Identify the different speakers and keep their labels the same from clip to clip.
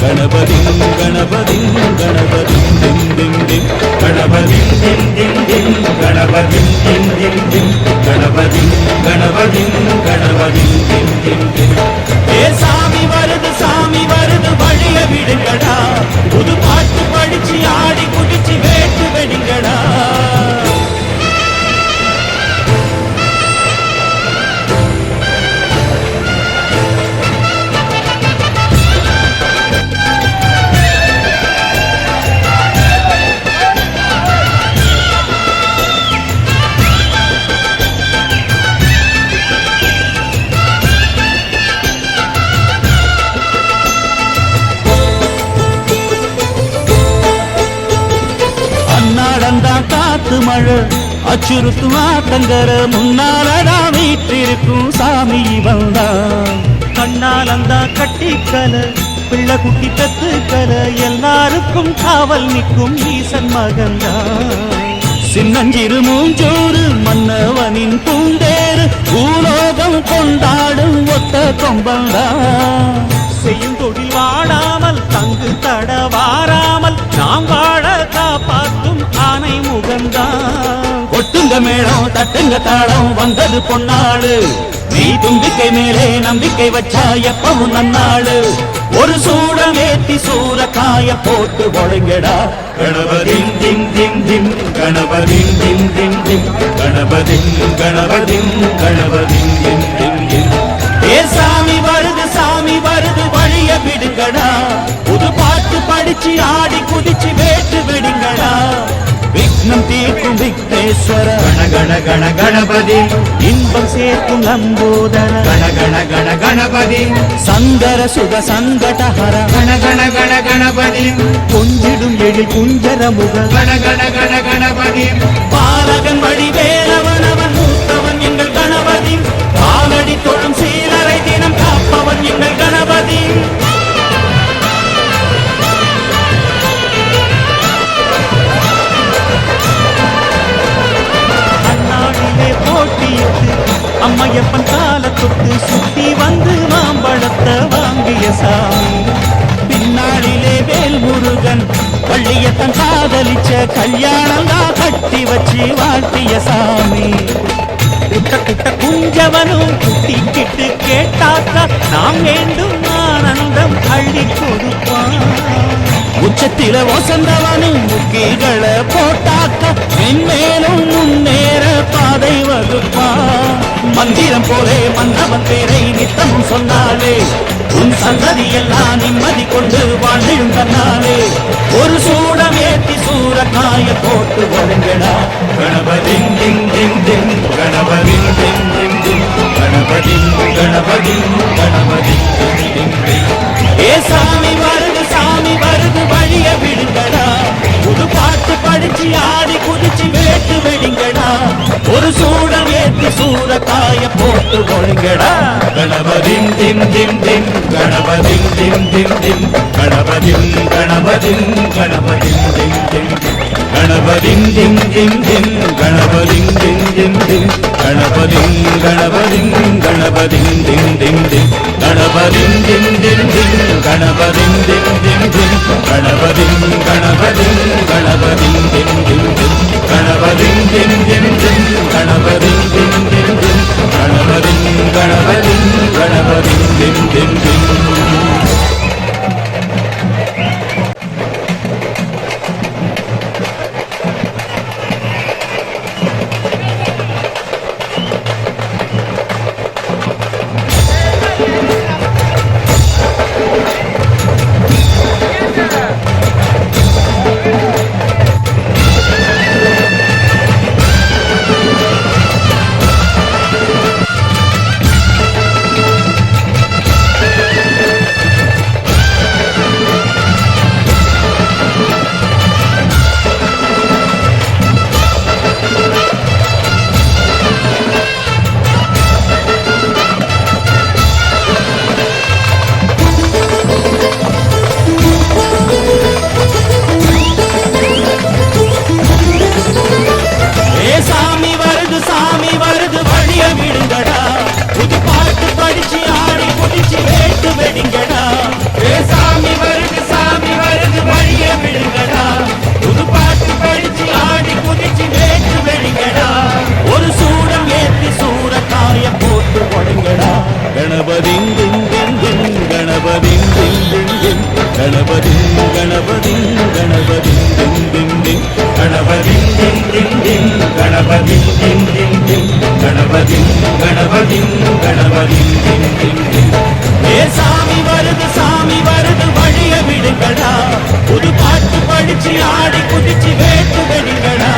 Speaker 1: गणपतिं गणपतिं गणपतिं दिं दिं दिं गणपतिं दिं दिं दिं गणपतिं दिं दिं दिं गणपतिं गणपतिं गणपतिं दिं दिं दिं ஏ சாமி வருது வழிய விடுங்கடா புது பாட்டு படிச்சு ஆடி குடிச்சு வேட்டு வெடிங்கடா மழை அச்சுறுத்தும் ஆத்தங்கர முன்னாலடா வீற்றிருக்கும் சாமி வந்தான் கண்ணால் அந்த கட்டிக்கல பிள்ளை குட்டி பெத்துக்கல எல்லாருக்கும் காவல் நிற்கும் ஈசன் மகன்தான் சின்னஞ்சிறு மூஞ்சோறு மன்னவனின் பூந்தேறு பூலோகம் கொண்டாடும் ஒத்த கொம்பந்தான் செய்யும் தொழில் வாடாமல் தங்கு தட வாராமல் நாம் வாழ காப்பாற்றும் ஆனை முகந்தான் ஒட்டுங்க மேளம் தட்டுங்க தாளம் வந்தது பொன்னாடு நீ தும்பிக்கை மேலே நம்பிக்கை வச்சா எப்பவும் நன்னாடு ஒரு சூடம் ஏத்தி சூரக்காய போட்டு ஒழுங்கடா கணபதிம் திம் திம் திம் கணபதிம் திம் திம் திம் கணபதிம் கணபதிம் கணபதிம் திம் திம் திம் ஏ சாமி வருது வழிய விடுங்கடா புது பாட்டு படிச்சு ஆடி குதிச்சு வேட்டு விடுங்கடா விக்னம் தீர்க்கும் விக்னேஸ்வர கண கண கண கணபதி இன்பம் சேர்க்கும் லம்போதர கண கண கண கணபதி சந்தர சுக சங்கடஹர கண கண கண கணபதி கொஞ்சிடும் எழி குஞ்சர முக கண கண கண கணபதி பாலகன் வடிவேலவன் அவன் மூத்தவன் எங்கள் கணபதி பாலடி தொழும் சீலரை தினம் காப்பவன் எங்கள் கணபதி போட்டியிட்டு அம்மையப்பன் கால தொட்டு சுத்தி வந்து மாம்பழத்தை வாங்கிய சாமி பின்னாடிலே வேல் முருகன் பள்ளியத்தன் காதலிச்ச கல்யாணம் தான் கட்டி வச்சு வாழ்த்திய சாமி குட்ட குட்ட குஞ்சவனும் குட்டிக்கிட்டு கேட்டாக்கா நாம் வேண்டும் ஆனந்தம் அள்ளி கொடுப்பான் உச்சத்தில வசந்தவனும் முக்கிகளை போட்டாக்க மென்மேலும் முன்னேற பாதை வகுப்பா மந்திரம் போலே மன்னவன் பேரை நித்தமும் சொன்னாலே உன் சந்ததி எல்லாம் நிம்மதி கொண்டு வாழ்ந்தும் தன்னாலே ஒரு சூடம் ஏத்தி சூரக்காய போட்டு வருங்கடா கணபதிம் திம் திம் திம் கணபதிம் திம் திம் திம் கணபதிம் கணபதிம் கணபதிம் திம் திம் ஏ சாமி வருது வழிய விடுங்கடா புது பாட்டு படிச்சு ஆடி குதிச்சு வேட்டு வெடிங்கடா ஒரு சூடம் ஏத்தி சூரக்காய போட்டு ஒழுங்கடா கணபதிம் திம் திம் திம் கணபதிம் திம் திம் திம் கணபதிம் கணபதிம் கணபதிம் திம் திம் கணபதிம் திம் திம் திம் கணபதிம் திம் திம் திம் கணபதிம் கணபதிம் கணபதிம் திம் திம் திம் கணபதிம் திம் திம் திம் கணபதிம் திம் திம் திம் கணபதிம் கணபதிம் கணபதிம் திம் திம் திம் கணபதிம் திம் திம் திம் கணபதிம் திம் திம் திம் கணபதிம் கணபதிம் கணபதிம் திம் திம் திம் கணபதி கணபதி திம் திம் திம் கணபதி திம் திம் திம் கணபதி திம் திம் திம் கணபதி கணபதி கணபதி திம் திம் திம் ஏ சாமி வருது வழிய விடுங்கடா புது பாட்டு படிச்சு ஆடி குதிச்சு வேட்டு வெடிங்கடா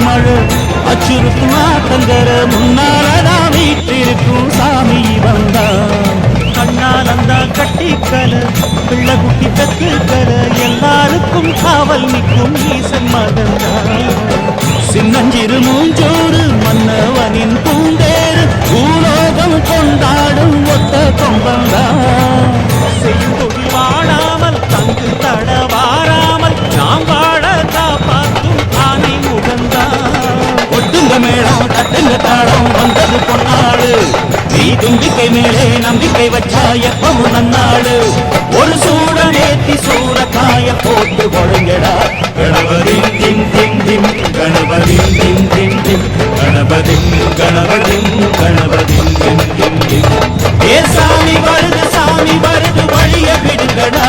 Speaker 1: மழை அச்சுறுத்தும் ஆத்தங்கர முன்னாலதான் வீட்டிருக்கும் சாமி வந்தான் கண்ணாலந்தா கட்டிக்கல பிள்ளை குட்டி தத்துக்கல எல்லாருக்கும் காவல் நிற்கும் ஈசன் மகன்தான் சின்னஞ்சிறு மூஞ்சோறு மன்னவனின் பூந்தேறு பூலோகம் கொண்டாடும் ஒத்த கொம்பந்தான் செய்யும் தொழில் வாழாமல் தங்கு தட வாராமல் நாம் வாழ காப்பாற்றும் ஆனை ஒட்டுங்க மேளம் தட்டுங்க தாளம் வந்தது பொன்னாடு நீ தும்பிக்கை மேலே நம்பிக்கை வச்சா எப்பவும் நன்னாடு ஒரு சூட நேத்தி சூட காய போட்டு கொழுங்கடா கணபதி திம் திம் திம் கணபதி திம் திம் திம் கணபதி கணபதி கணபதி திம் திம் திம் ஏ சாமி வருது வழிய விடுங்கடா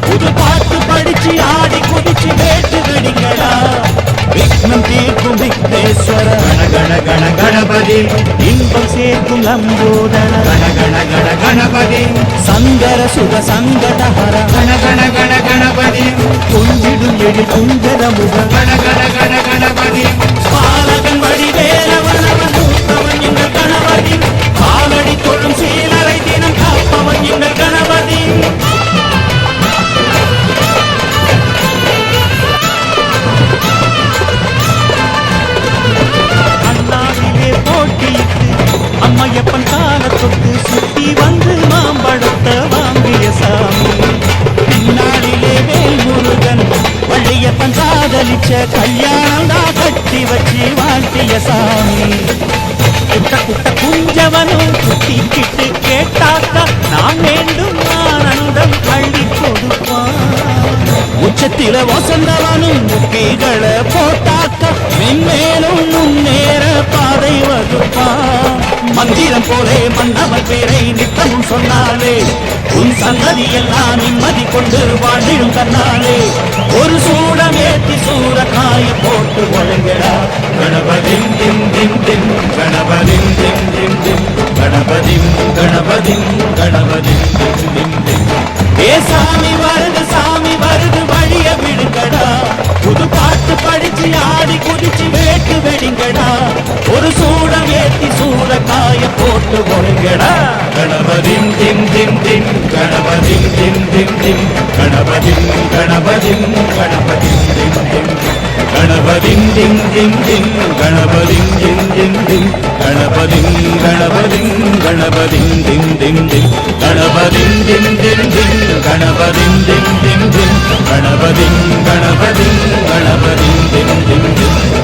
Speaker 1: புது பாட்டு படிச்சு ஆடி குதிச்சு வேட்டு விடுங்கடா விக்னம் தீர்க்கும் விக்னேஸ்வர கண கண கணபதி இன்பம் சேர்க்கும் லம்போதர கண கண கணபதி சங்கர சுக சங்கடஹர கண கணபதி கொஞ்சிடும் எழி குஞ்சர முக கண கணபதி பாலகன் வடிவேலவனவன் மூத்தவன் எங்கள் கணபதி காலடி தொழும் சீலரை தினம் காப்பவன் எங்கள் கணபதி அம்மையப்பன் கால தொட்டு சுத்தி வந்து மாம்பழத்தை வாங்கிய சாமி பின்னாடிலே வேல் முருகன் வள்ளியப்பன் காதலிச்ச கல்யாணம் தான் கட்டி வச்சு வாழ்த்திய சாமி குட்ட குட்ட குஞ்சவனும் குட்டிக்கிட்டு கேட்டாக்கா நாம் வேண்டும் ஆனந்தம் அள்ளி கொடுப்பான் உச்சத்தில வசந்தவனும் முக்கிகளை போட்டாக்கா மென்மேலும் முன்னேற பாதை வகுப்பான் மந்திரம் போலே மன்னவன் பேரை நித்தமும் சொன்னாலே உன் சந்ததி எல்லாம் நிம்மதி கொண்டு வாழ்ந்திடும் தன்னாலே ஒரு சூடம் ஏற்றி சூட காய போட்டு ஒழுங்கடா கணபதி திம் திம் திம் கணபதி திம் திம் திம் கணபதி கணபதி கணபதி திம் திம் திம் ஏ சாமி வருது வழிய விடுங்கடா புது பாட்டு படிச்சு ஆடி குதிச்சு வேட்டு வெடிங்கடா ஒரு சூடம் ஏத்தி சூட காய போட்டு ஒழுங்கடா கணபதி திம் திம் திம் கணபதி திம் திம் திம் கணபதி கணபதி கணபதி திம் திம் கணபதி திம் திம் திம் கணபதி திம் திம் திம் கணபதி கணபதி கணபதி திம் திம் திம் கணபதி திம் திம் திம் கணபதி திம் திம் திம் கணபதி கணபதி கணபதி திம் திம் திம்